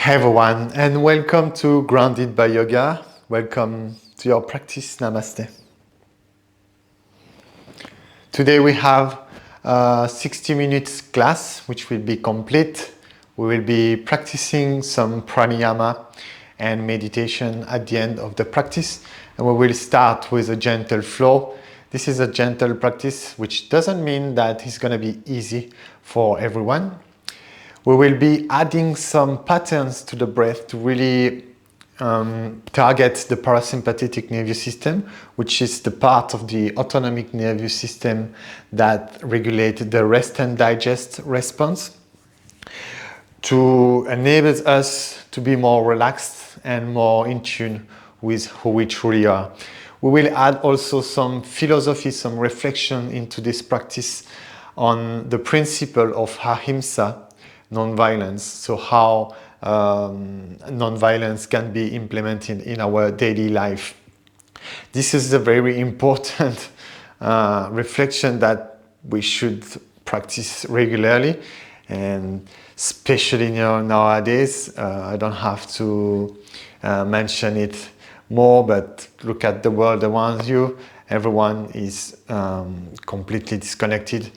Hi everyone, and welcome to Grounded by Yoga. Welcome to your practice. Namaste. Today we have a 60 minutes class which will be complete. We will be practicing some pranayama and meditation at the end of the practice, and we will start with a gentle flow. This is a gentle practice, which doesn't mean that it's going to be easy for everyone. We will be adding some patterns to the breath to really target the parasympathetic nervous system, which is the part of the autonomic nervous system that regulates the rest and digest response, to enable us to be more relaxed and more in tune with who we truly are. We will add also some philosophy, some reflection into this practice on the principle of Ahimsa, non-violence, so how non-violence can be implemented in our daily life. This is a very important reflection that we should practice regularly, and especially nowadays. I don't have to mention it more, but look at the world around you. Everyone is completely disconnected.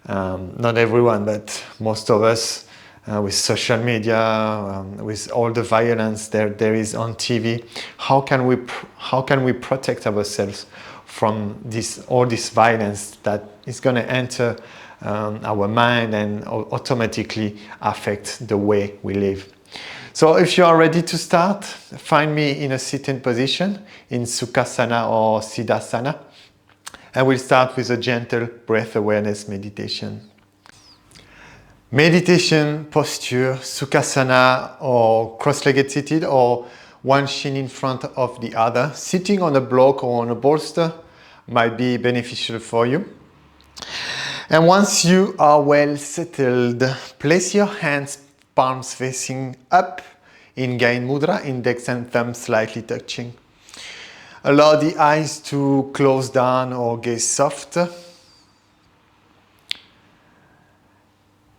Not everyone, but most of us, with social media, with all the violence there is on TV. How can we protect ourselves from all this violence that is going to enter our mind and automatically affect the way we live? So if you are ready to start, find me in a sitting position in Sukhasana or Siddhasana. And we'll start with a gentle breath awareness meditation. Meditation posture, Sukhasana, or cross-legged seated, or one shin in front of the other. Sitting on a block or on a bolster might be beneficial for you. And once you are well settled, place your hands, palms facing up in Gain Mudra, index and thumb slightly touching. Allow the eyes to close down or gaze soft.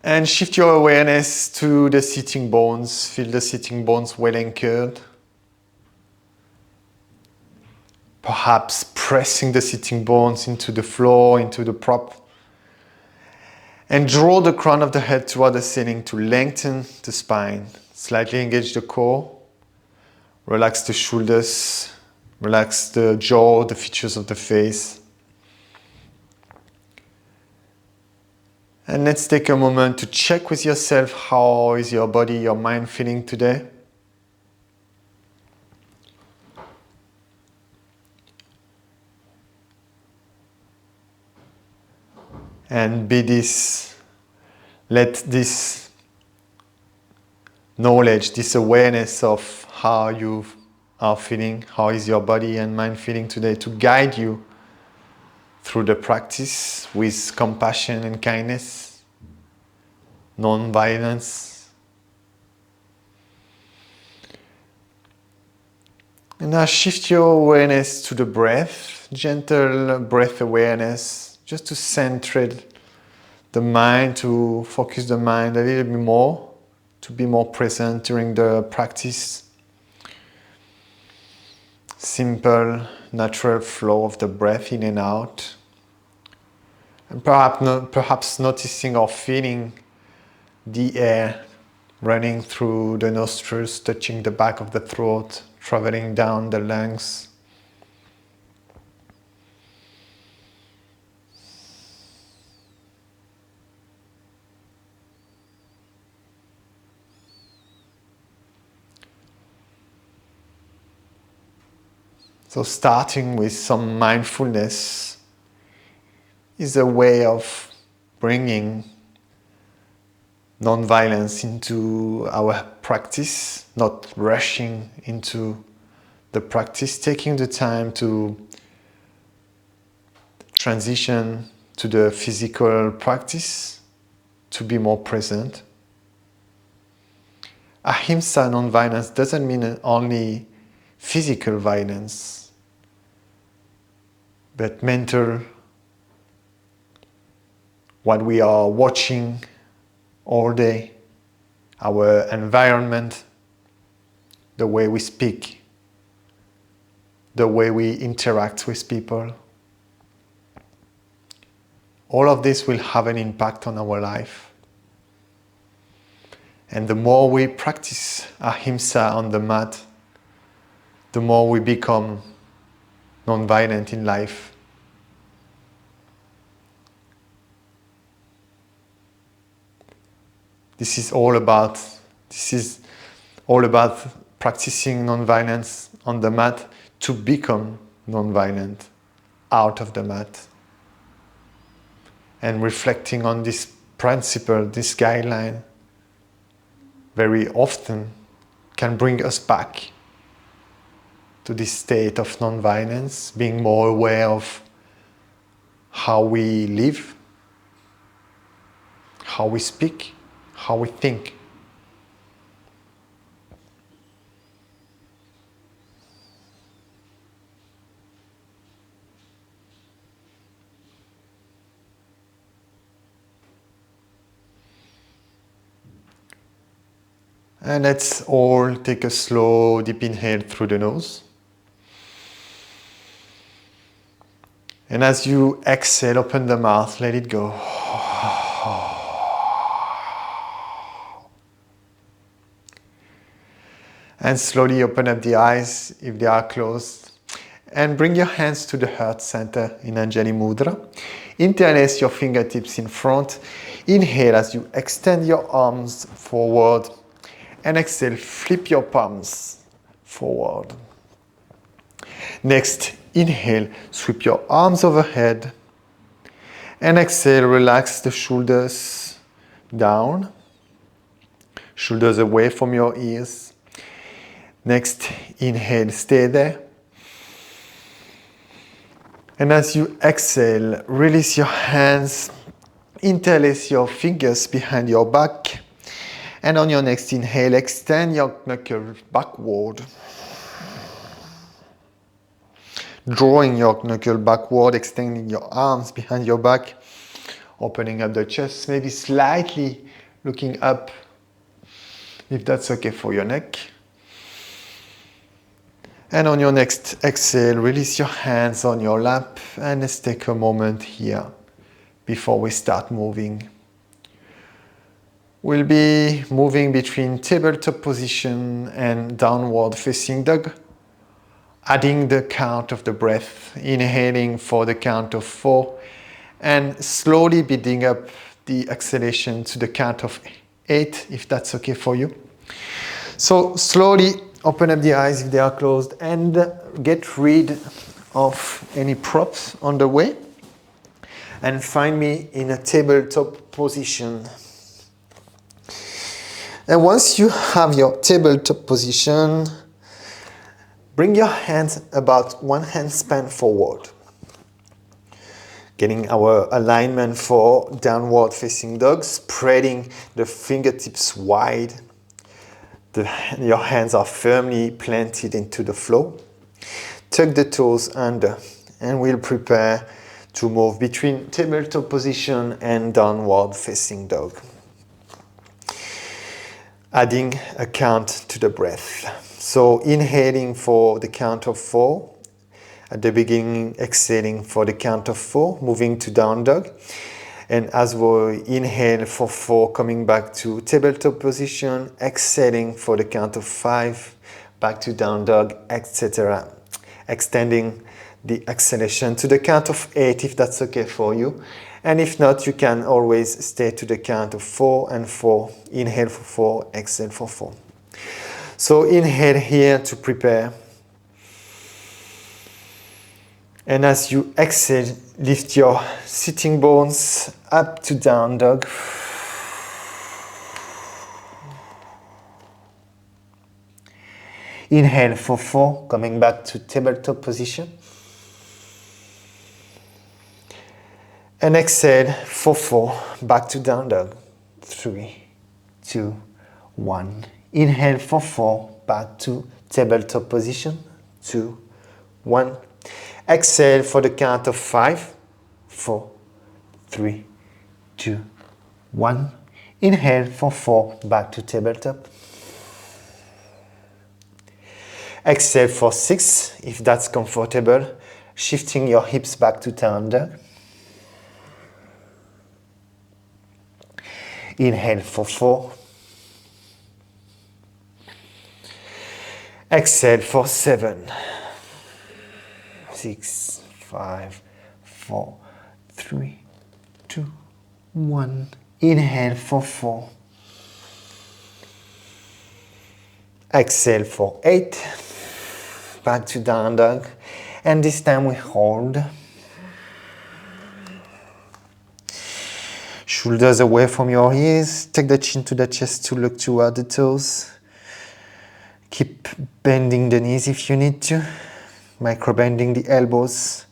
And shift your awareness to the sitting bones. Feel the sitting bones well anchored. Perhaps pressing the sitting bones into the floor, into the prop. And draw the crown of the head toward the ceiling to lengthen the spine. Slightly engage the core. Relax the shoulders. Relax the jaw, the features of the face. And let's take a moment to check with yourself, how is your body, your mind feeling today? And let this knowledge, this awareness of how you are feeling, how is your body and mind feeling today, to guide you through the practice with compassion and kindness, non-violence. And now shift your awareness to the breath, gentle breath awareness, just to center the mind, to focus the mind a little bit more, to be more present during the practice. Simple, natural flow of the breath in and out. And perhaps noticing or feeling the air running through the nostrils, touching the back of the throat, traveling down the lungs. So starting with some mindfulness is a way of bringing non-violence into our practice, not rushing into the practice, taking the time to transition to the physical practice, to be more present. Ahimsa, non-violence, doesn't mean only physical violence, but mental, what we are watching all day, our environment, the way we speak, the way we interact with people. All of this will have an impact on our life. And the more we practice Ahimsa on the mat, the more we become non-violent in life. This is all about practicing non-violence on the mat to become non-violent out of the mat. And reflecting on this principle, this guideline, very often can bring us back to this state of non-violence, being more aware of how we live, how we speak, how we think. And let's all take a slow, deep inhale through the nose. And as you exhale, open the mouth, let it go. And slowly open up the eyes if they are closed. And bring your hands to the heart center in Anjali Mudra. Interlace your fingertips in front. Inhale as you extend your arms forward. And exhale, flip your palms forward. Next, inhale, sweep your arms overhead. And exhale, relax the shoulders down. Shoulders away from your ears. Next, inhale, stay there. And as you exhale, release your hands, interlace your fingers behind your back. And on your next inhale, extend your knuckle backward. Drawing your knuckle backward, extending your arms behind your back, opening up the chest, maybe slightly looking up, if that's okay for your neck. And on your next exhale, release your hands on your lap, and let's take a moment here before we start moving. We'll be moving between tabletop position and downward facing dog, adding the count of the breath, inhaling for the count of 4, and slowly building up the exhalation to the count of 8, if that's okay for you. So slowly open up the eyes if they are closed and get rid of any props on the way, and find me in a tabletop position. And once you have your tabletop position, bring your hands about one hand span forward. Getting our alignment for downward facing dog, spreading the fingertips wide. Your hands are firmly planted into the floor. Tuck the toes under, and we'll prepare to move between tabletop position and downward facing dog. Adding a count to the breath. So inhaling for the count of 4. At the beginning, exhaling for the count of 4, moving to down dog. And as we inhale for 4, coming back to tabletop position, exhaling for the count of 5, back to down dog, etc. Extending the exhalation to the count of 8 if that's okay for you. And if not, you can always stay to the count of 4 and 4. Inhale for 4, exhale for 4. So inhale here to prepare. And as you exhale, lift your sitting bones up to down dog. Inhale for 4, coming back to tabletop position. And exhale for 4, back to down dog. 3, 2, 1. Inhale for 4, back to tabletop position. 2, 1. Exhale for the count of 5, 4, 3, 2, 1. Inhale for 4, back to tabletop. Exhale for 6, if that's comfortable. Shifting your hips back to down dog. Inhale for 4. Exhale for 7, 6, 5, 4, 3, 2, 1. Inhale for 4. Exhale for 8. Back to down dog. And this time we hold. Shoulders away from your ears. Take the chin to the chest to look toward the toes. Keep bending the knees if you need to. Micro-bending the elbows.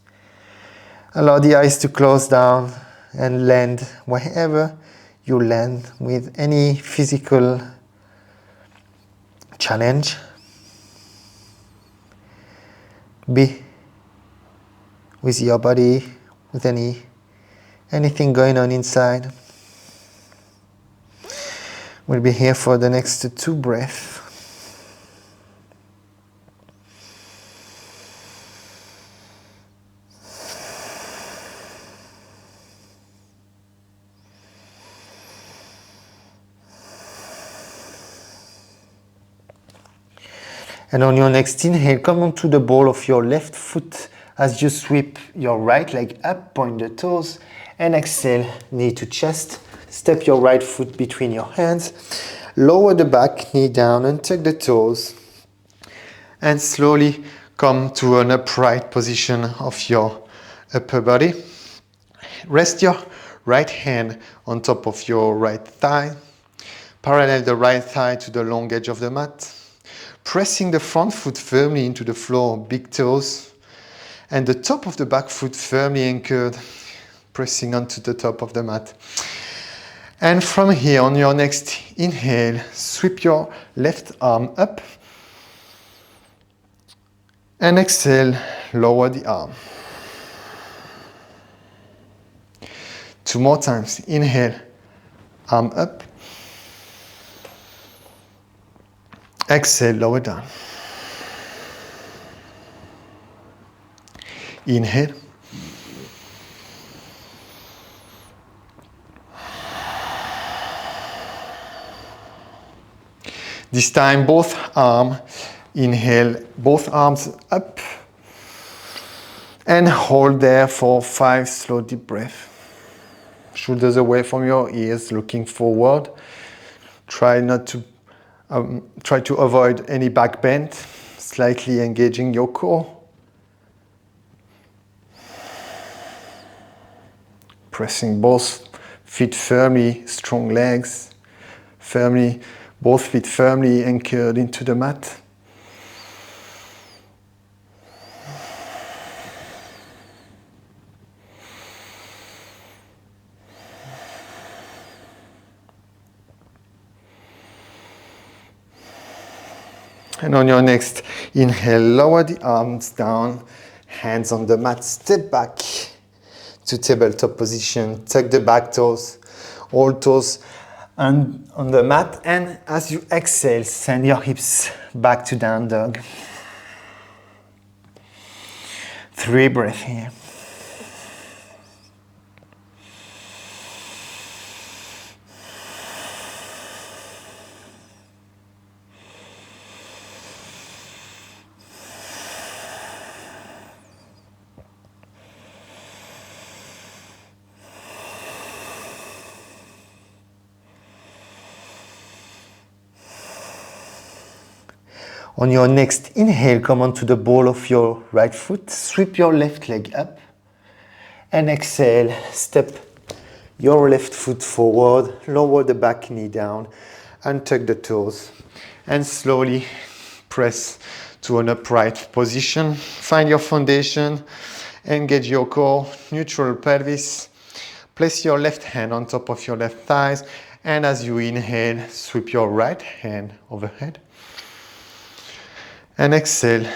Allow the eyes to close down and land wherever you land with any physical challenge. Be with your body, with anything going on inside. We'll be here for the next 2 breaths. And on your next inhale, come onto the ball of your left foot as you sweep your right leg up, point the toes, and exhale, knee to chest. Step your right foot between your hands. Lower the back, knee down, and tuck the toes. And slowly come to an upright position of your upper body. Rest your right hand on top of your right thigh. Parallel the right thigh to the long edge of the mat. Pressing the front foot firmly into the floor, big toes, and the top of the back foot firmly anchored, pressing onto the top of the mat. And from here, on your next inhale, sweep your left arm up, and exhale, lower the arm. 2 more times. Inhale, arm up. Exhale, lower down. Inhale. This time, both arms. Inhale, both arms up. And hold there for 5 slow deep breaths. Shoulders away from your ears, looking forward. Try to avoid any back bend, slightly engaging your core. Pressing both feet firmly, strong legs, both feet firmly anchored into the mat. And on your next inhale, lower the arms down, hands on the mat, step back to tabletop position, tuck the back toes, all toes on the mat, and as you exhale, send your hips back to down dog. 3 breaths here. On your next inhale, come onto the ball of your right foot, sweep your left leg up, and exhale, step your left foot forward, lower the back knee down, and tuck the toes, and slowly press to an upright position. Find your foundation, engage your core, neutral pelvis. Place your left hand on top of your left thighs, and as you inhale, sweep your right hand overhead. And exhale,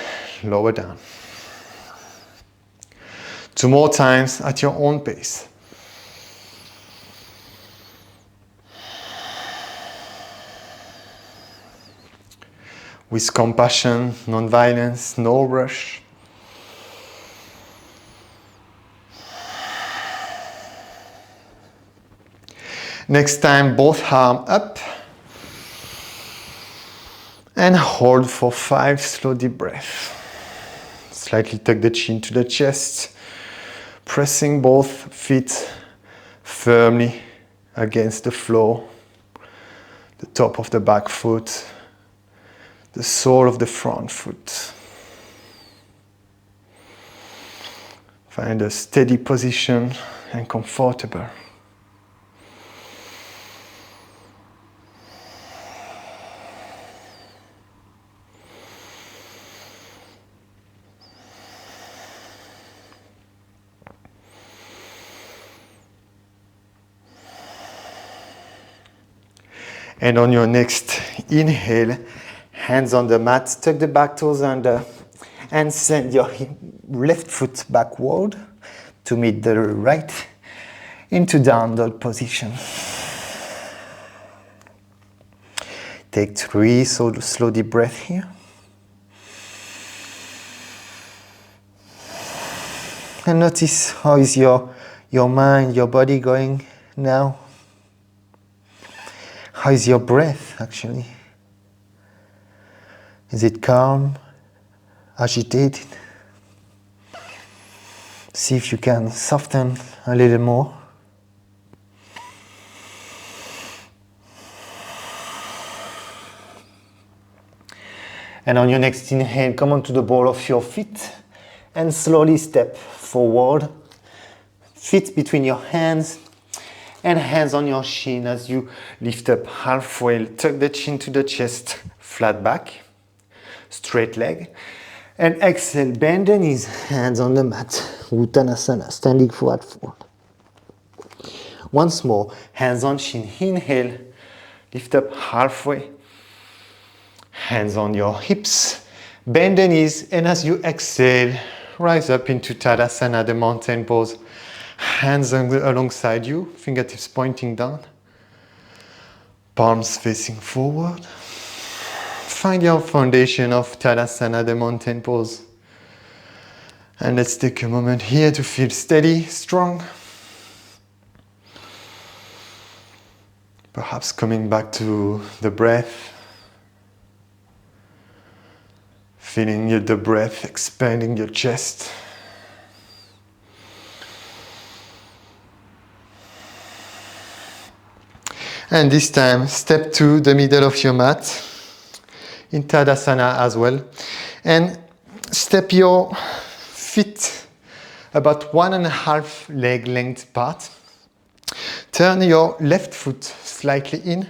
lower down. 2 more times at your own pace. with compassion, non-violence, no rush. Next time, both arms up. And hold for 5 slow deep breaths. Slightly tuck the chin to the chest, pressing both feet firmly against the floor, the top of the back foot, the sole of the front foot. Find a steady position and comfortable. And on your next inhale, hands on the mat, tuck the back toes under, and send your left foot backward to meet the right into down dog position. Take 3 slow deep breaths here. And notice how is your mind, your body going now. How is your breath actually? Is it calm, agitated? See if you can soften a little more. And on your next inhale, come onto the ball of your feet and slowly step forward. Feet between your hands and hands on your shin as you lift up halfway. Tuck the chin to the chest, flat back, straight leg. And exhale, bend the knees, hands on the mat. Uttanasana, standing forward fold. Once more, hands on shin, inhale, lift up halfway. Hands on your hips, bend the knees, and as you exhale, rise up into Tadasana, the mountain pose. Hands alongside you, fingertips pointing down, palms facing forward. Find your foundation of Tadasana, the mountain pose. And let's take a moment here to feel steady, strong. Perhaps coming back to the breath. Feeling the breath expanding your chest. And this time, step to the middle of your mat, in Tadasana as well. And step your feet about 1.5 leg length apart. Turn your left foot slightly in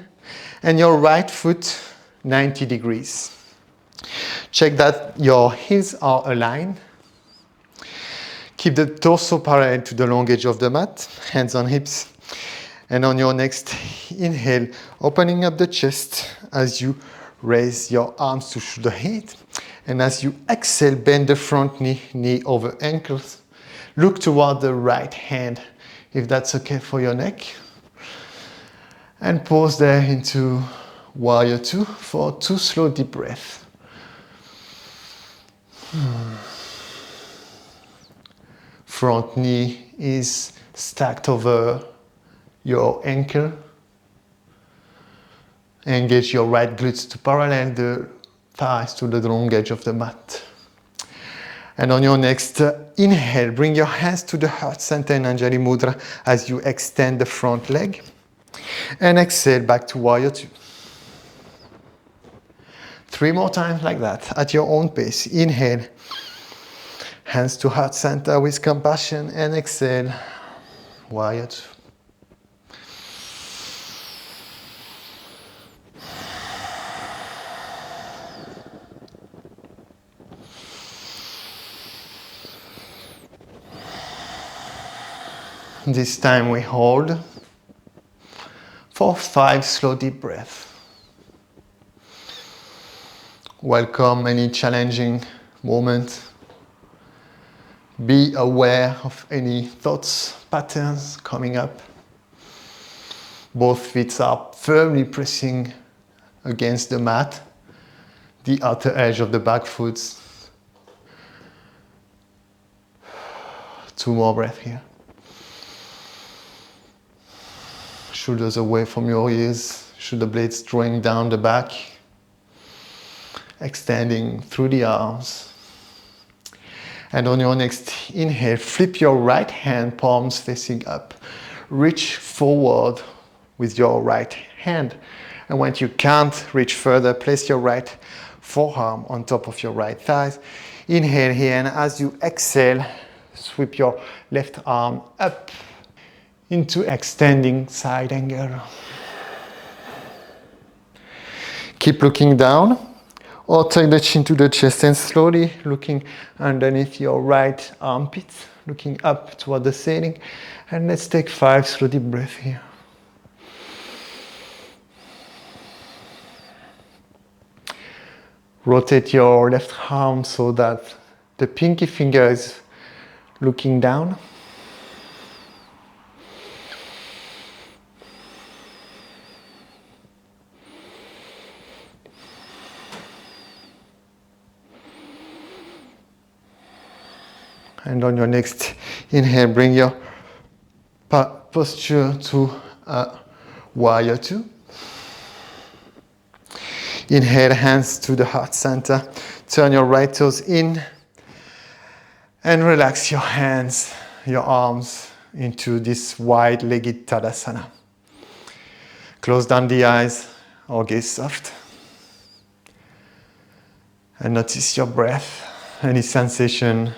and your right foot 90 degrees. Check that your heels are aligned. Keep the torso parallel to the long edge of the mat, hands on hips. And on your next inhale, opening up the chest as you raise your arms to shoulder height. And as you exhale, bend the front knee, knee over ankles. Look toward the right hand, if that's okay for your neck. And pause there into Warrior 2 for 2 slow deep breaths. Front knee is stacked over your ankle. Engage your right glutes to parallel the thighs to the long edge of the mat. And on your next inhale, bring your hands to the heart center in Anjali Mudra as you extend the front leg. And exhale back to Warrior 2. 3 more times like that at your own pace. Inhale, hands to heart center with compassion, and exhale, Warrior 2. This time we hold for 5 slow deep breaths. Welcome any challenging moment. Be aware of any thoughts, patterns coming up. Both feet are firmly pressing against the mat. the outer edge of the back foot. 2 more breaths here. Shoulders away from your ears, shoulder blades drawing down the back, extending through the arms. And on your next inhale, flip your right hand, palms facing up. Reach forward with your right hand. And when you can't reach further, place your right forearm on top of your right thighs. Inhale here, and as you exhale, sweep your left arm up into extending side angle. Keep looking down, or take the chin to the chest and slowly looking underneath your right armpit, looking up toward the ceiling. And let's take 5 slow deep breaths here. Rotate your left arm so that the pinky finger is looking down. And on your next inhale, bring your posture to warrior 2. Inhale, hands to the heart center. Turn your right toes in and relax your hands, your arms into this wide-legged Tadasana. Close down the eyes or gaze soft. And notice your breath, any sensation,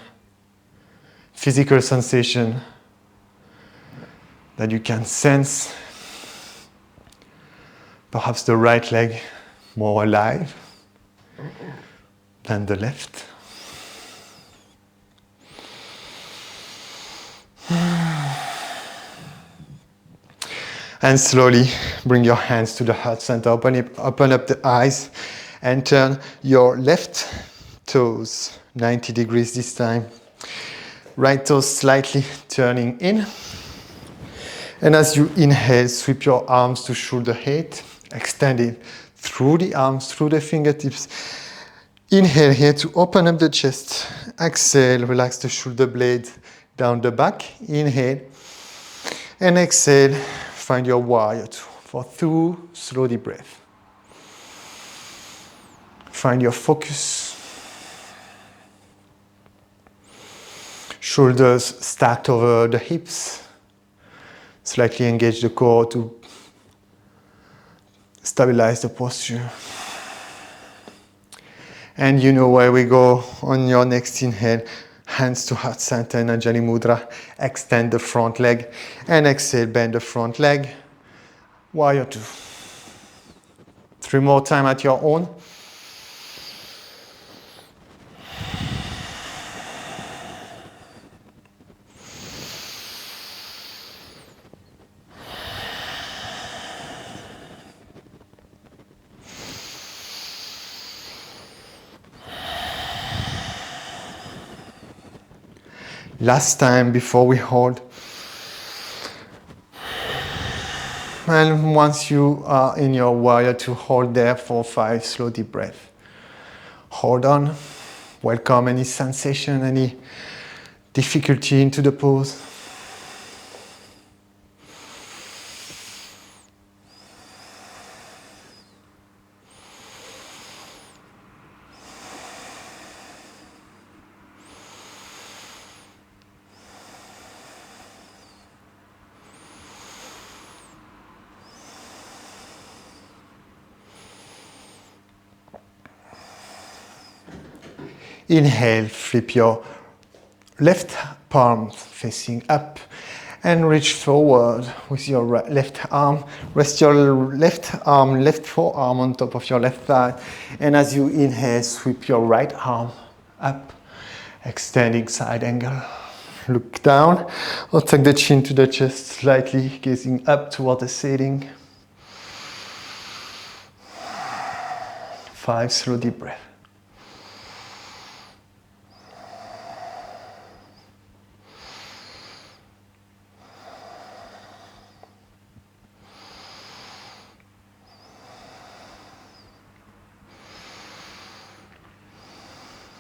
physical sensation that you can sense. Perhaps the right leg more alive than the left. And slowly bring your hands to the heart center. Open up the eyes and turn your left toes 90 degrees this time. Right toes slightly turning in. And as you inhale, sweep your arms to shoulder height, extending through the arms, through the fingertips. Inhale here to open up the chest. Exhale, relax the shoulder blade down the back. Inhale. And exhale, find your warrior 2 for 2 slow deep breaths. Find your focus. Shoulders stacked over the hips. Slightly engage the core to stabilize the posture. And you know where we go on your next inhale. Hands to heart center in Anjali Mudra. Extend the front leg. And exhale, bend the front leg. Warrior 2. 3 more times at your own. Last time before we hold. And once you are in your warrior 2, hold there for 5 slow deep breaths. Hold on. Welcome any sensation, any difficulty into the pose. Inhale, flip your left palm facing up and reach forward with your left arm. Rest your left arm, left forearm on top of your left thigh. And as you inhale, sweep your right arm up, extending side angle. Look down or take the chin to the chest, slightly gazing up toward the ceiling. 5 slow deep breaths.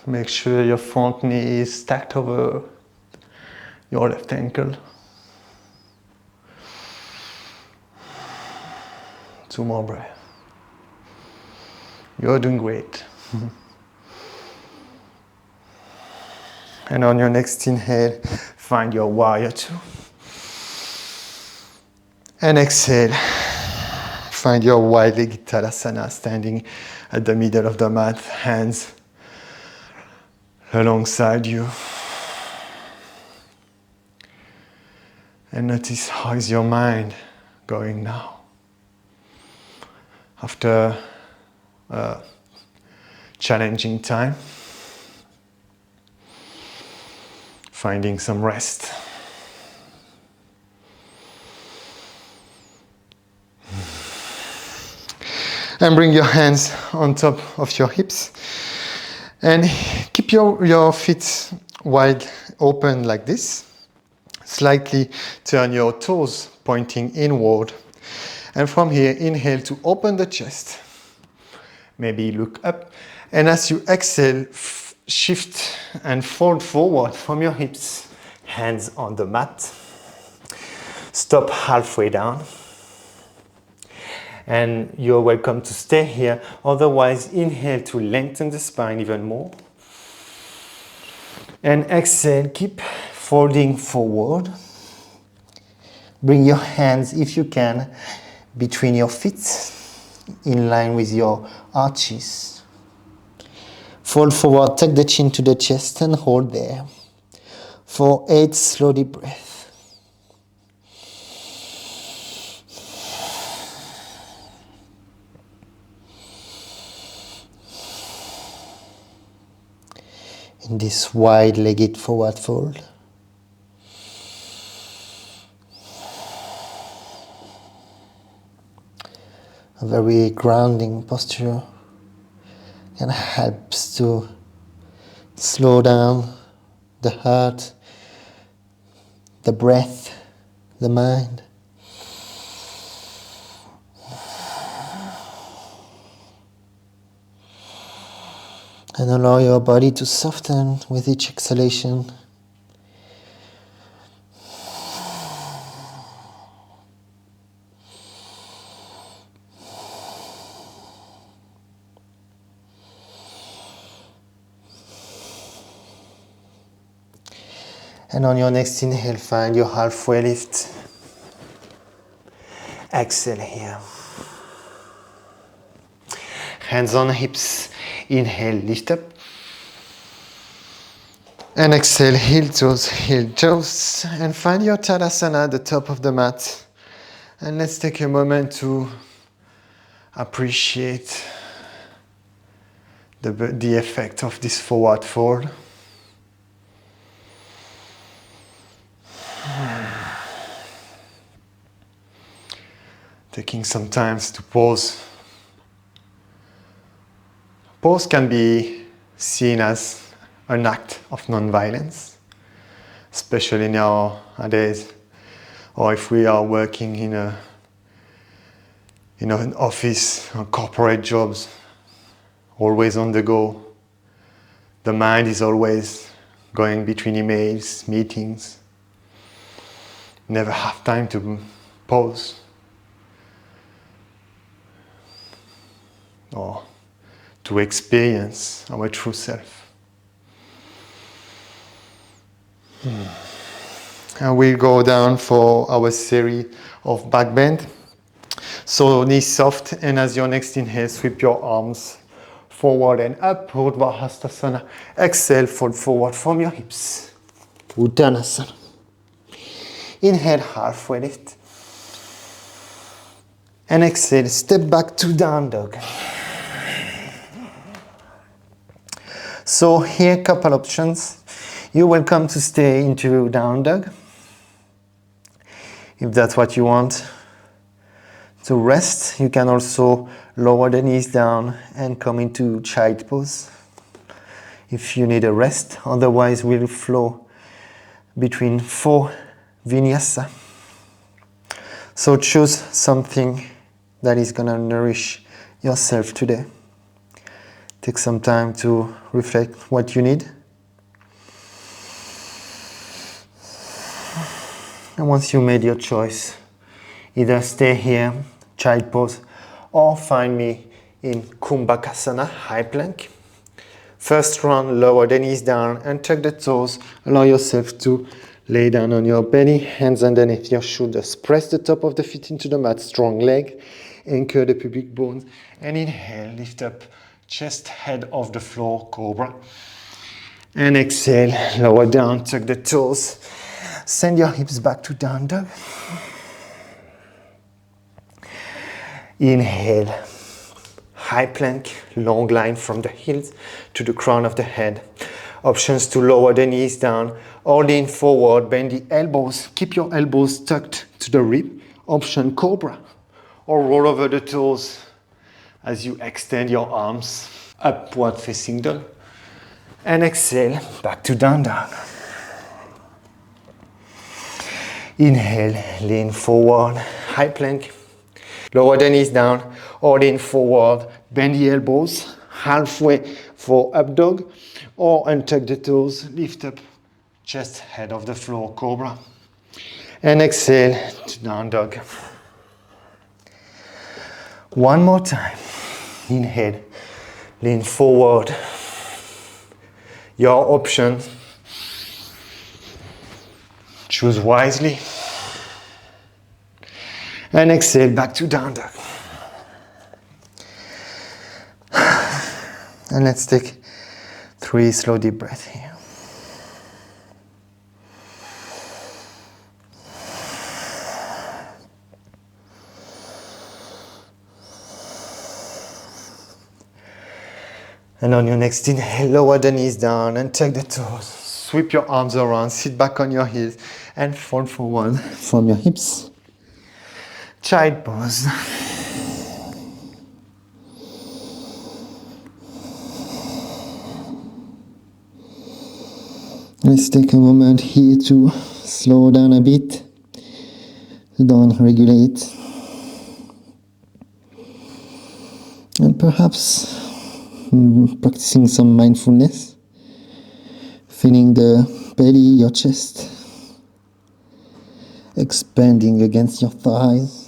Make sure your front knee is stacked over your left ankle. 2 more breaths. You're doing great. And on your next inhale, find your warrior 2. And exhale, find your wide-legged Tadasana, standing at the middle of the mat, hands alongside you. And notice how is your mind going now. After a challenging time, finding some rest. And bring your hands on top of your hips. And keep your feet wide open like this. Slightly turn your toes pointing inward. And from here, inhale to open the chest. Maybe look up. And as you exhale, shift and fold forward from your hips. Hands on the mat. Stop halfway down. And you're welcome to stay here. Otherwise, inhale to lengthen the spine even more. And exhale, keep folding forward. Bring your hands, if you can, between your feet, in line with your arches. Fold forward, take the chin to the chest and hold there. For 8 slow deep breaths. In this wide-legged forward fold. A very grounding posture and helps to slow down the heart, the breath, the mind. And allow your body to soften with each exhalation. And on your next inhale, find your halfway lift. Exhale here. Hands on hips. Inhale, lift up. And exhale, heel toes. And find your Tadasana at the top of the mat. And let's take a moment to appreciate the effect of this forward fold. Taking some time to pause. Pause can be seen as an act of non-violence, especially nowadays, or if we are working in an office or corporate jobs, always on the go. The mind is always going between emails, meetings. Never have time to pause. Or to experience our true self. And we'll go down for our series of back bend. So knees soft, and as your next inhale, sweep your arms forward and up, Urdhva Hastasana. Exhale, fold forward from your hips. Uttanasana. Inhale, halfway lift. And exhale, step back to down dog. So here, couple options. You're welcome to stay into down dog, if that's what you want. To rest, you can also lower the knees down and come into child pose if you need a rest. Otherwise, we'll flow between 4 vinyasa. So choose something that is gonna nourish yourself today. Take some time to reflect what you need. And once you made your choice, either stay here, child pose, or find me in Kumbhakasana, high plank. First round, lower the knees down and tuck the toes. Allow yourself to lay down on your belly, hands underneath your shoulders. Press the top of the feet into the mat, strong leg. Anchor the pubic bones. And inhale, lift up, chest, head off the floor, cobra. And exhale, lower down, tuck the toes. Send your hips back to down dog. Inhale, high plank, long line from the heels to the crown of the head. Options to lower the knees down or lean forward, bend the elbows, keep your elbows tucked to the rib. Option cobra, or roll over the toes as you extend your arms, upward facing dog. And exhale, back to down dog. Inhale, lean forward, high plank. Lower the knees down or lean forward, bend the elbows halfway for up dog or untuck the toes, lift up, chest, head off the floor, cobra. And exhale to down dog. One more time. Inhale, lean forward. Your option. Choose wisely. And exhale, back to down dog. And let's take 3 slow deep breaths here. And on your next inhale, lower the knees down and tuck the toes. Sweep your arms around, sit back on your heels and fold forward from your hips. Child pose. Let's take a moment here to slow down a bit, to down-regulate, and perhaps practicing some mindfulness, feeling the belly, your chest, expanding against your thighs.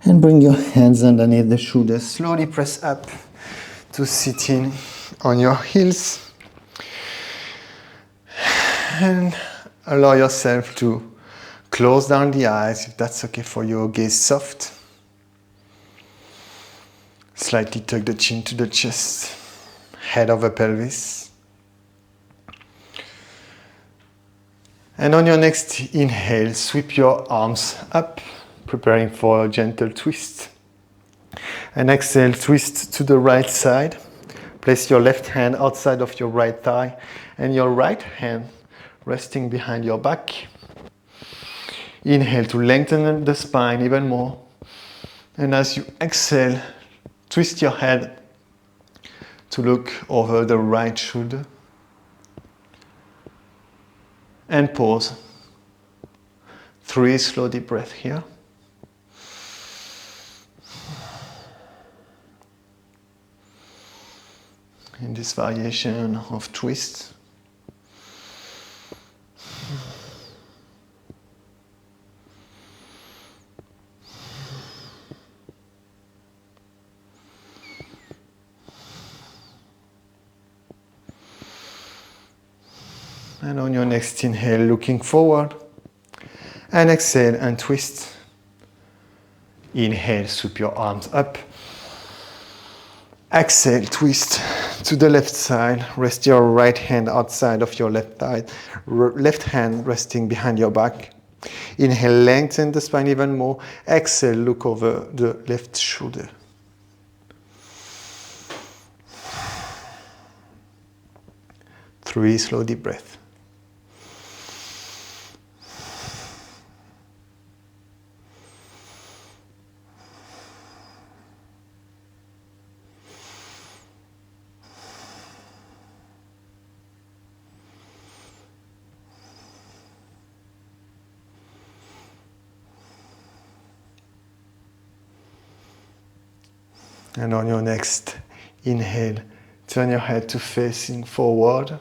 And bring your hands underneath the shoulders. Slowly press up to sitting on your heels. And allow yourself to close down the eyes if that's okay for you. Gaze soft. Slightly tuck the chin to the chest. Head over pelvis. And on your next inhale, sweep your arms up, preparing for a gentle twist. And exhale, twist to the right side. Place your left hand outside of your right thigh and your right hand resting behind your back. Inhale to lengthen the spine even more. And as you exhale, twist your head to look over the right shoulder. And pause. 3 slow deep breaths here. In this variation of twist. And on your next inhale, looking forward. And exhale and twist. Inhale, sweep your arms up. Exhale, twist to the left side. Rest your right hand outside of your left thigh. Left hand resting behind your back. Inhale, lengthen the spine even more. Exhale, look over the left shoulder. Three slow deep breaths. And on your next inhale, turn your head to facing forward.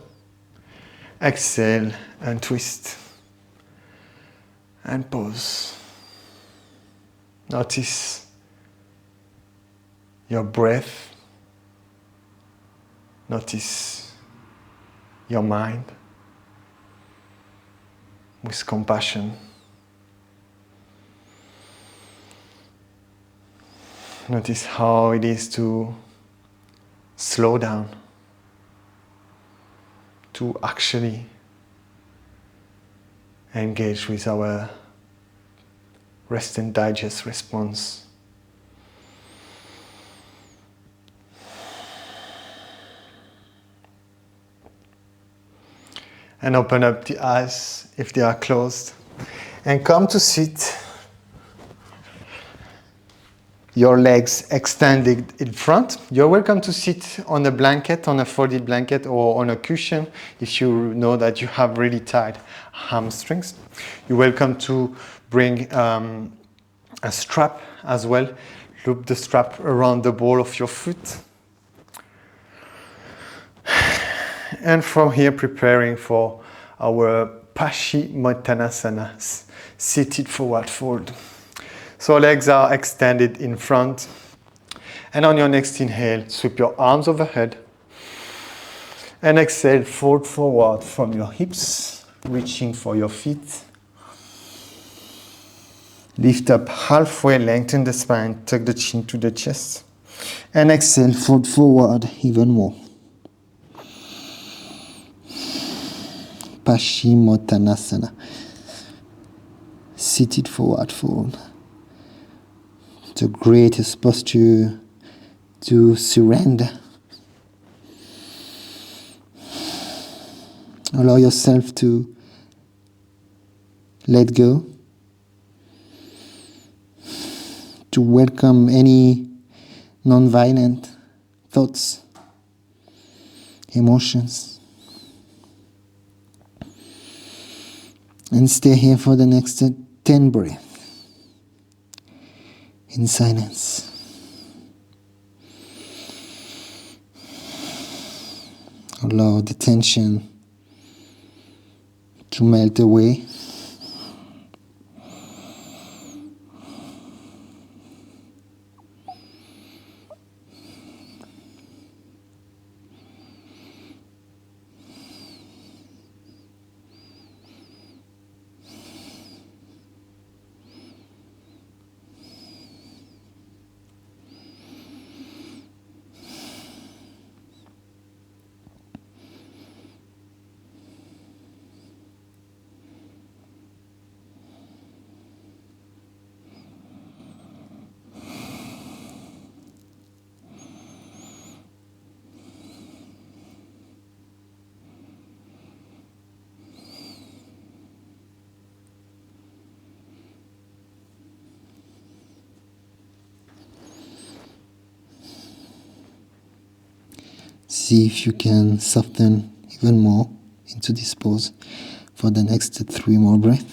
Exhale and twist. And pause. Notice your breath. Notice your mind with compassion. Notice how it is to slow down, to actually engage with our rest and digest response. And open up the eyes if they are closed. And come to sit. Your legs extended in front. You're welcome to sit on a blanket, on a folded blanket, or on a cushion if you know that you have really tight hamstrings. You're welcome to bring a strap as well. Loop the strap around the ball of your foot. And from here, preparing for our Paschimottanasana, seated forward fold. So legs are extended in front. And on your next inhale, sweep your arms overhead. And exhale, fold forward from your hips, reaching for your feet. Lift up halfway, lengthen the spine, tuck the chin to the chest. And exhale, fold forward even more. Paschimottanasana, seated forward fold. The greatest posture to surrender. Allow yourself to let go, to welcome any non-violent thoughts, emotions. And stay here for the next 10 breaths in silence. Allow the tension to melt away. See if you can soften even more into this pose for the next 3 more breaths.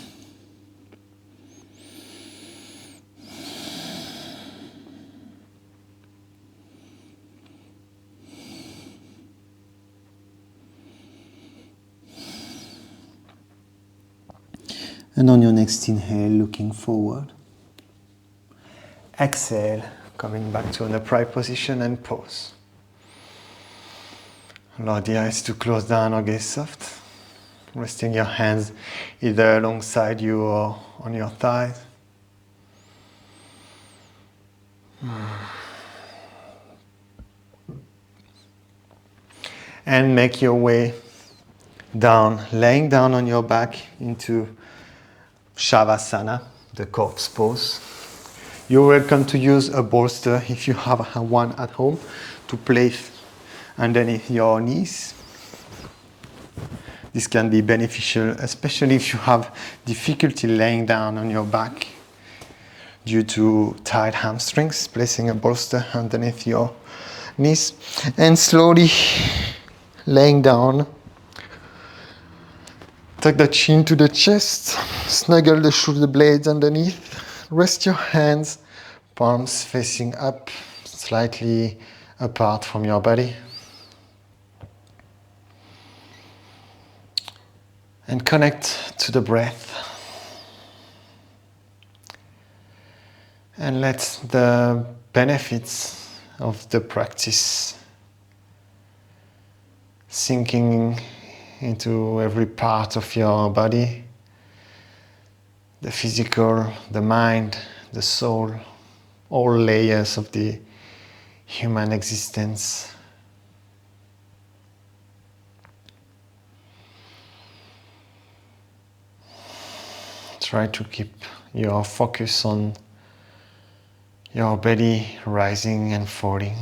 And on your next inhale, looking forward. Exhale, coming back to an upright position and pause. Allow the eyes to close down or gaze soft. Resting your hands either alongside you or on your thighs. And make your way down, laying down on your back into Shavasana, the corpse pose. You're welcome to use a bolster if you have one at home to place underneath your knees. This can be beneficial, especially if you have difficulty laying down on your back due to tight hamstrings. Placing a bolster underneath your knees and slowly laying down. Tuck the chin to the chest, snuggle the shoulder blades underneath. Rest your hands, palms facing up, slightly apart from your body. And connect to the breath. And let the benefits of the practice sinking into every part of your body, the physical, the mind, the soul, all layers of the human existence. Try to keep your focus on your belly rising and falling.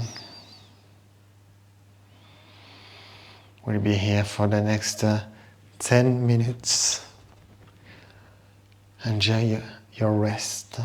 We'll be here for the next 10 minutes. Enjoy your rest.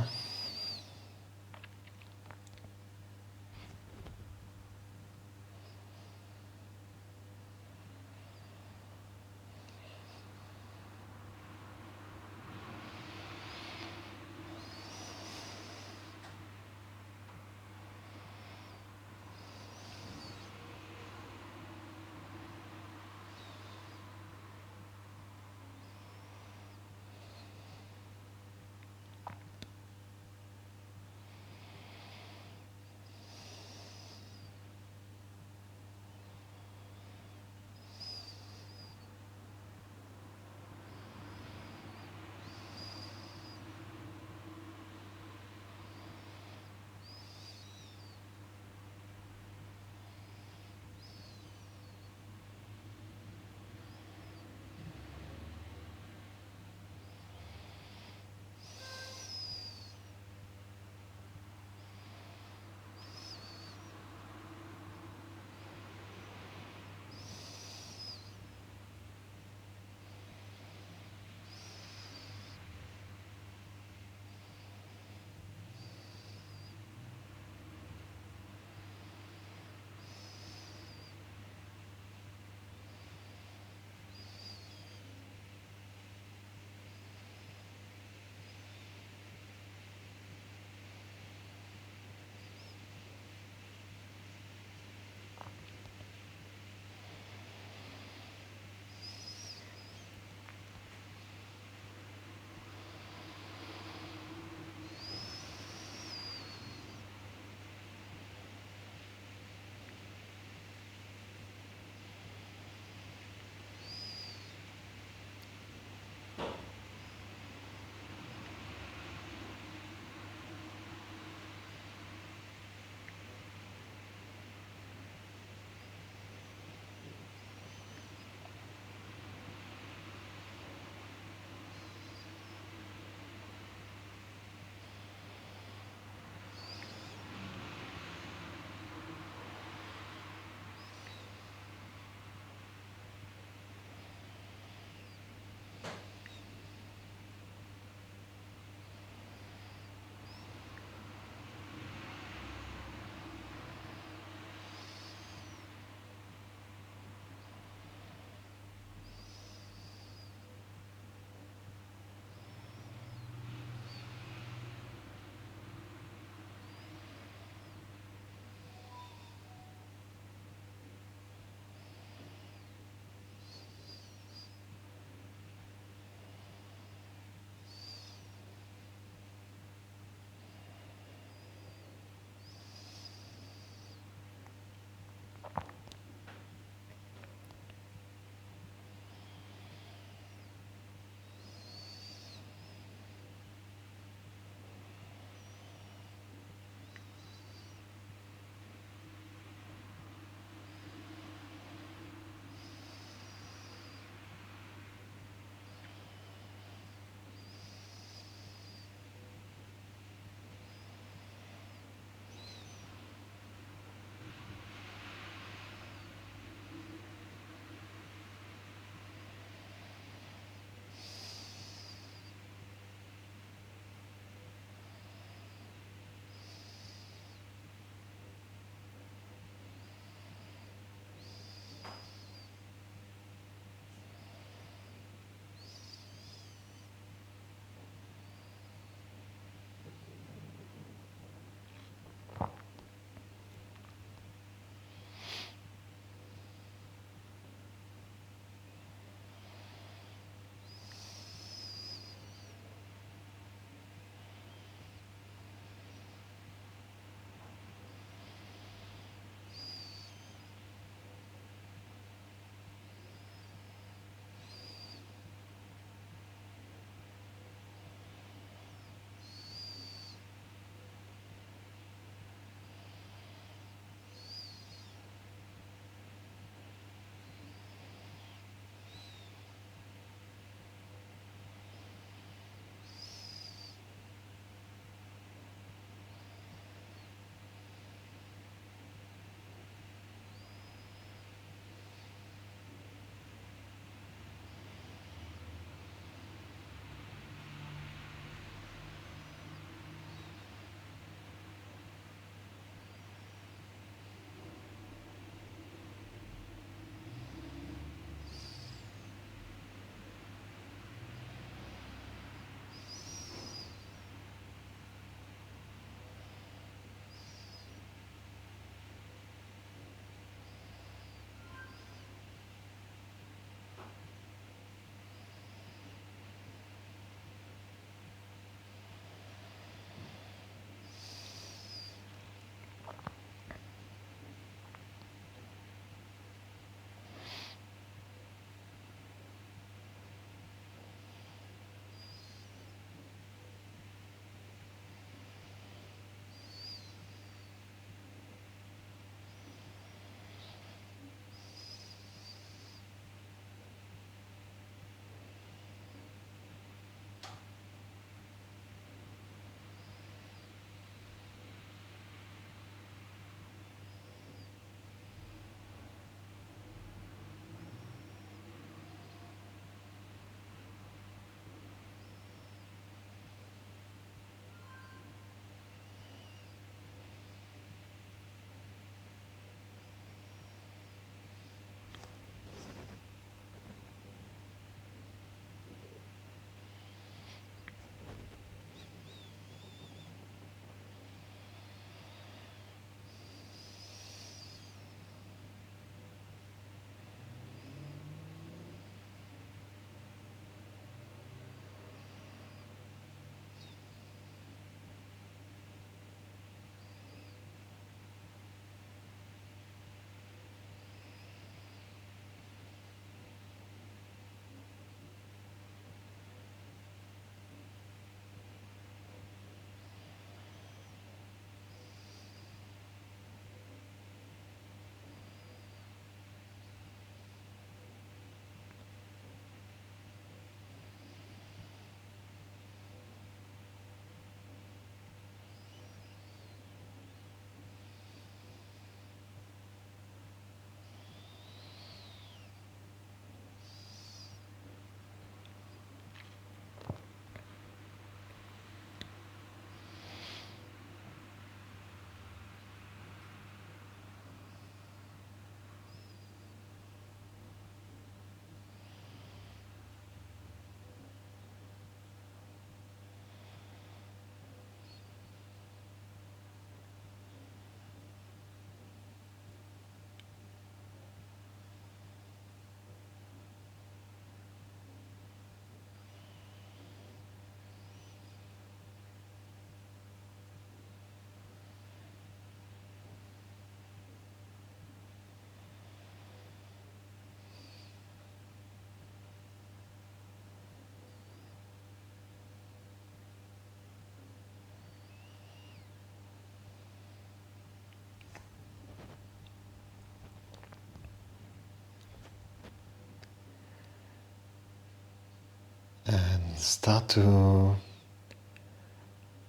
Start to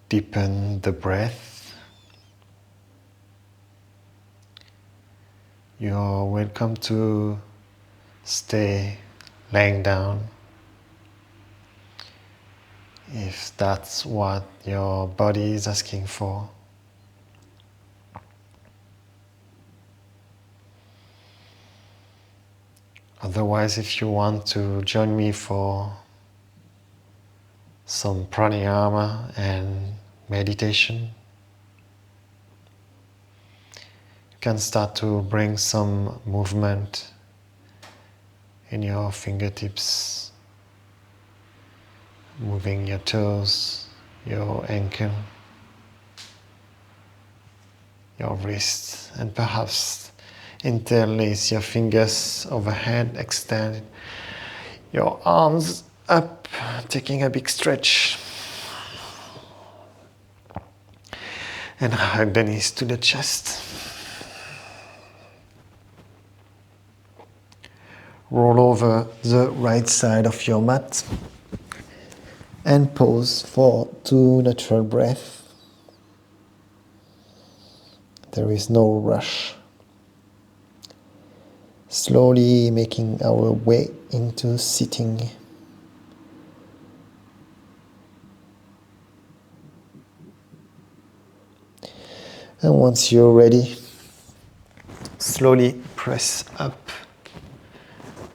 deepen the breath. You're welcome to stay laying down if that's what your body is asking for. Otherwise, if you want to join me for some pranayama and meditation, you can start to bring some movement in your fingertips, moving your toes, your ankle, your wrist, and perhaps interlace your fingers overhead, extend your arms up, taking a big stretch, and hug the knees to the chest. Roll over the right side of your mat and pause for 2 natural breaths. There is no rush. Slowly making our way into sitting. And once you're ready, slowly press up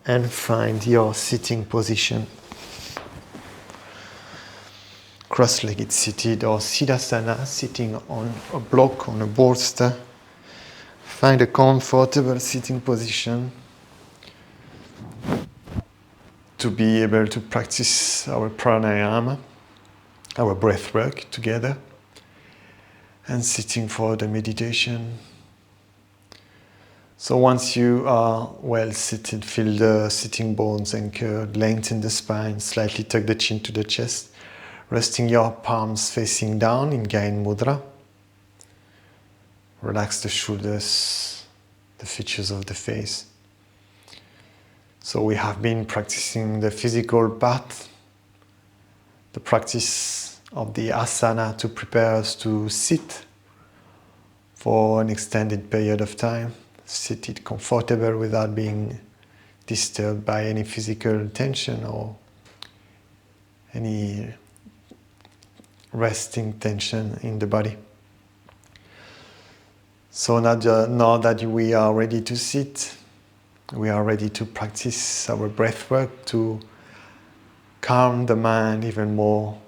and find your sitting position. Cross-legged seated or siddhasana, sitting on a block, on a bolster. Find a comfortable sitting position to be able to practice our pranayama, our breath work together, and sitting for the meditation. So once you are well seated, feel the sitting bones anchored, lengthen the spine, slightly tuck the chin to the chest, resting your palms facing down in Gain Mudra. Relax the shoulders, the features of the face. So we have been practicing the physical part, the practice of the asana to prepare us to sit for an extended period of time, seated comfortable without being disturbed by any physical tension or any resting tension in the body. So now that we are ready to sit, we are ready to practice our breath work to calm the mind even more,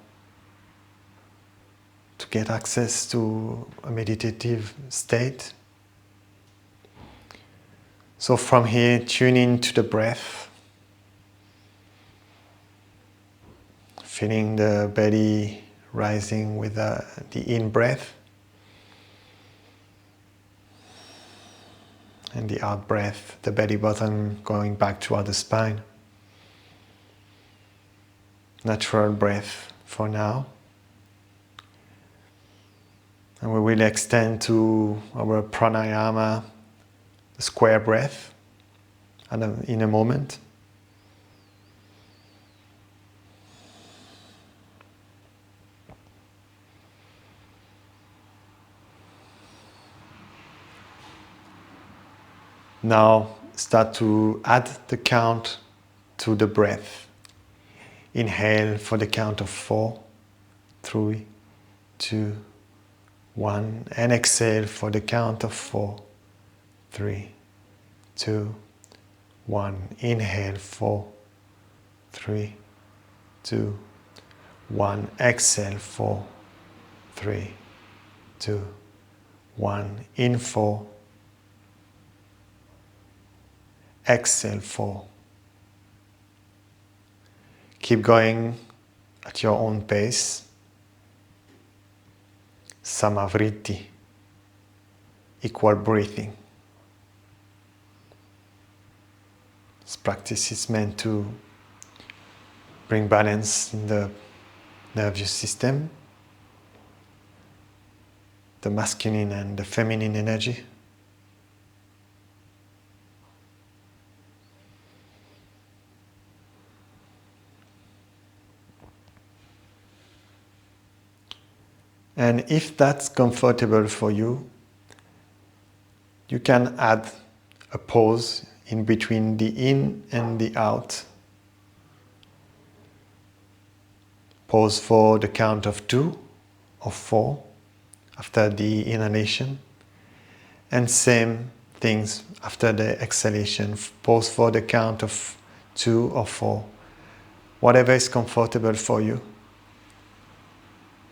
to get access to a meditative state. So from here, tune into the breath, feeling the belly rising with the in-breath and the out-breath, the belly button going back toward the spine. Natural breath for now. And we will extend to our pranayama, the square breath, in a moment. Now start to add the count to the breath. Inhale for the count of 4, 3, 2, 1, and exhale for the count of 4, 3, 2, 1. Inhale 4, 3, 2, 1. Exhale 4, 3, 2, 1. In 4. Exhale 4. Keep going at your own pace. Samavritti, equal breathing. This practice is meant to bring balance in the nervous system, the masculine and the feminine energy. And if that's comfortable for you, you can add a pause in between the in and the out. Pause for the count of 2 or 4 after the inhalation. And same things after the exhalation. Pause for the count of 2 or 4. Whatever is comfortable for you.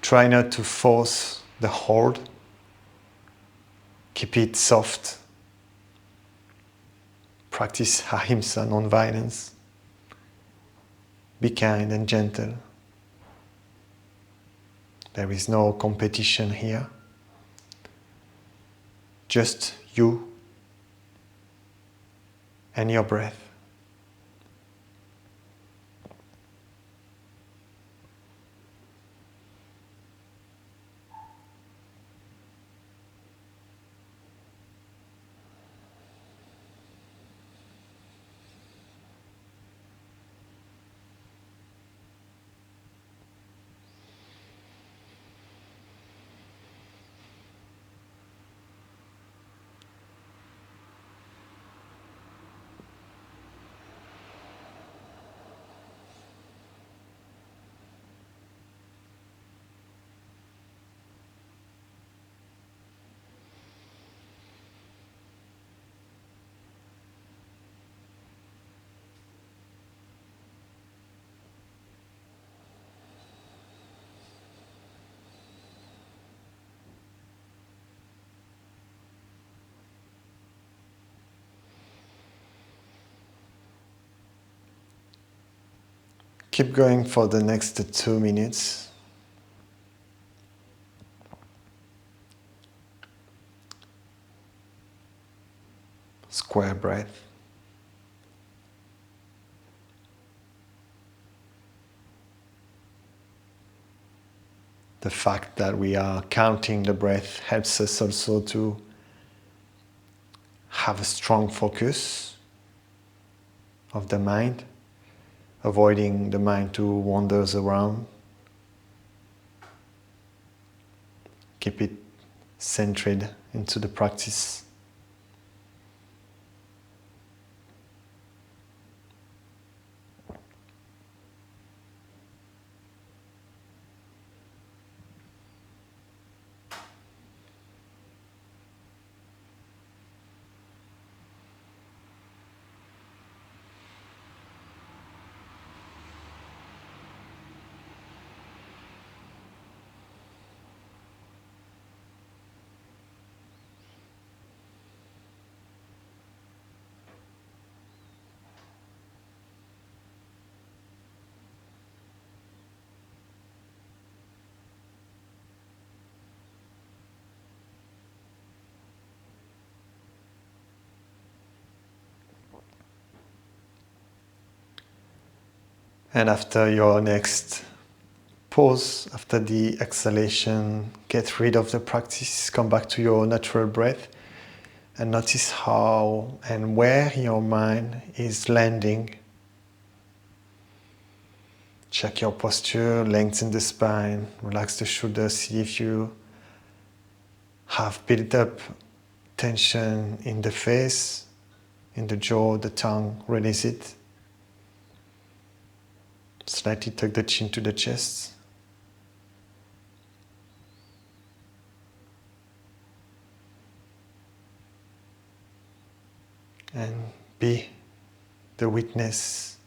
Try not to force the hold. Keep it soft. Practice Ahimsa, non-violence. Be kind and gentle. There is no competition here. Just you and your breath. Keep going for the next 2 minutes. Square breath. The fact that we are counting the breath helps us also to have a strong focus of the mind, avoiding the mind to wander around. Keep it centered into the practice. And after your next pause, after the exhalation, get rid of the practice, come back to your natural breath and notice how and where your mind is landing. Check your posture, lengthen the spine, relax the shoulders, see if you have built up tension in the face, in the jaw, the tongue, release it. Slightly tuck the chin to the chest. And be the witness.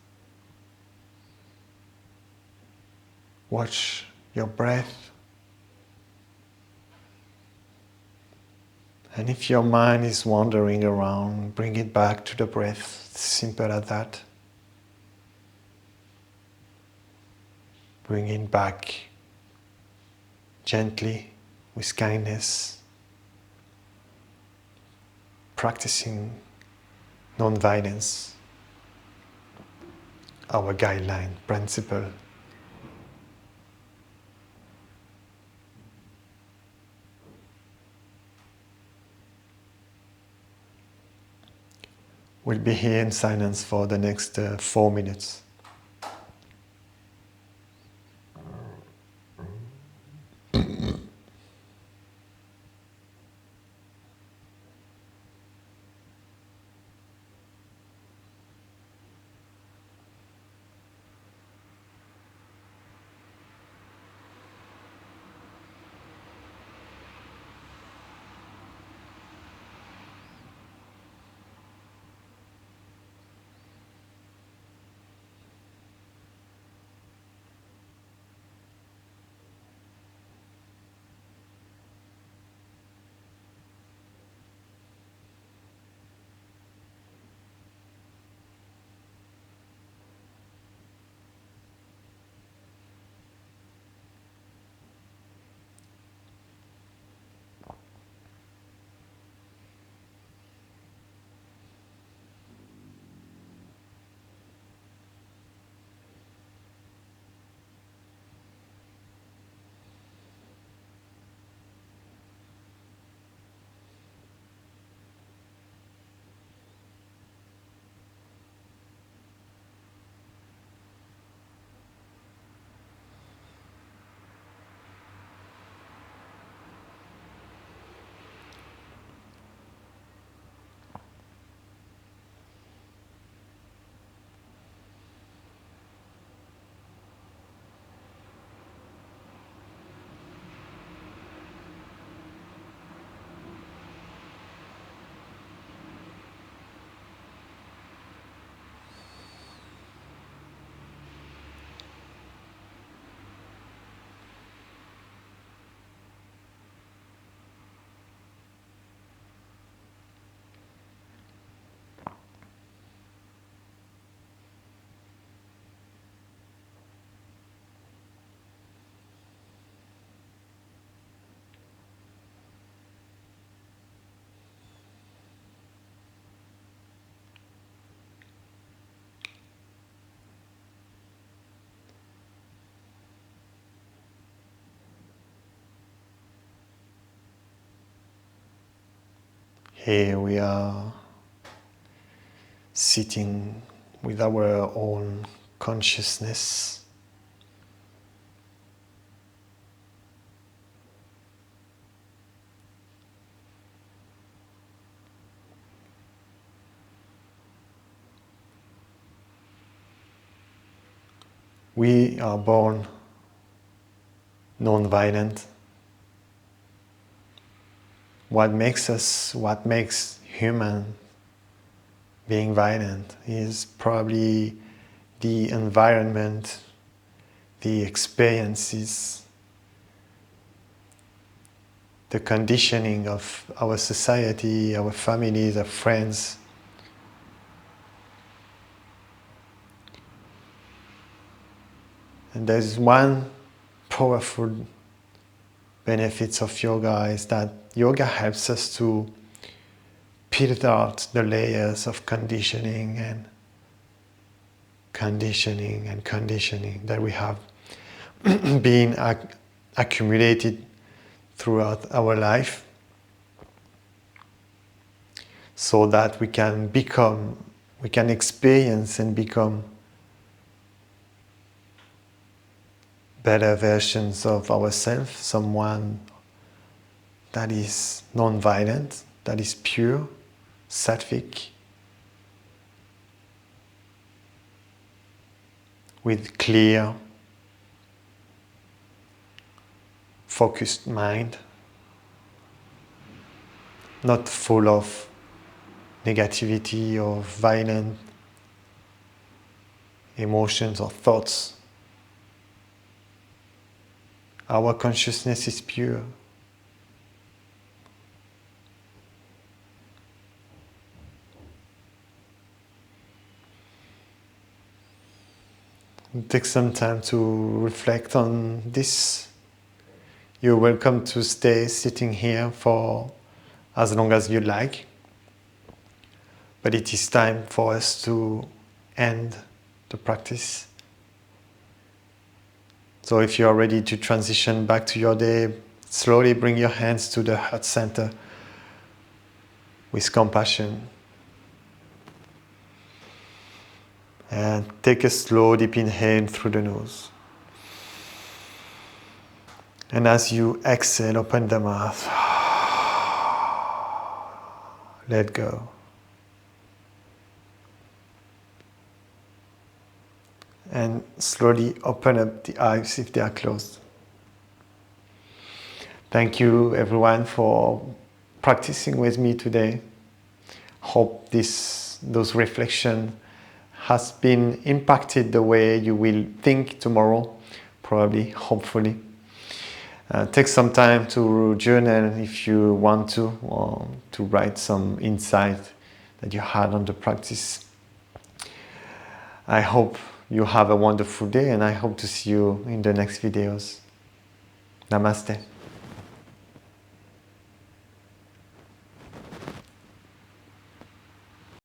Watch your breath. And if your mind is wandering around, bring it back to the breath. It's simple as that. Bring it back gently, with kindness, practicing non-violence, our guideline principle. We'll be here in silence for the next 4 minutes. Here we are sitting with our own consciousness. We are born non-violent. What makes human being violent is probably the environment, the experiences, the conditioning of our society, our families, our friends. And there's one powerful benefits of yoga is that yoga helps us to peel out the layers of conditioning and conditioning that we have been accumulated throughout our life, so that we can experience and become better versions of ourselves, someone that is non-violent, that is pure, sattvic, with clear, focused mind, not full of negativity or violent emotions or thoughts. Our consciousness is pure. Take some time to reflect on this. You're welcome to stay sitting here for as long as you like. But it is time for us to end the practice. So if you are ready to transition back to your day, slowly bring your hands to the heart center with compassion. And take a slow, deep inhale through the nose. And as you exhale, open the mouth. Let go. And slowly open up the eyes if they are closed. Thank you everyone for practicing with me today. Hope those reflections has been impacted the way you will think tomorrow, probably, hopefully. Take some time to journal if you want to, or to write some insight that you had on the practice. I hope you have a wonderful day, and I hope to see you in the next videos. Namaste.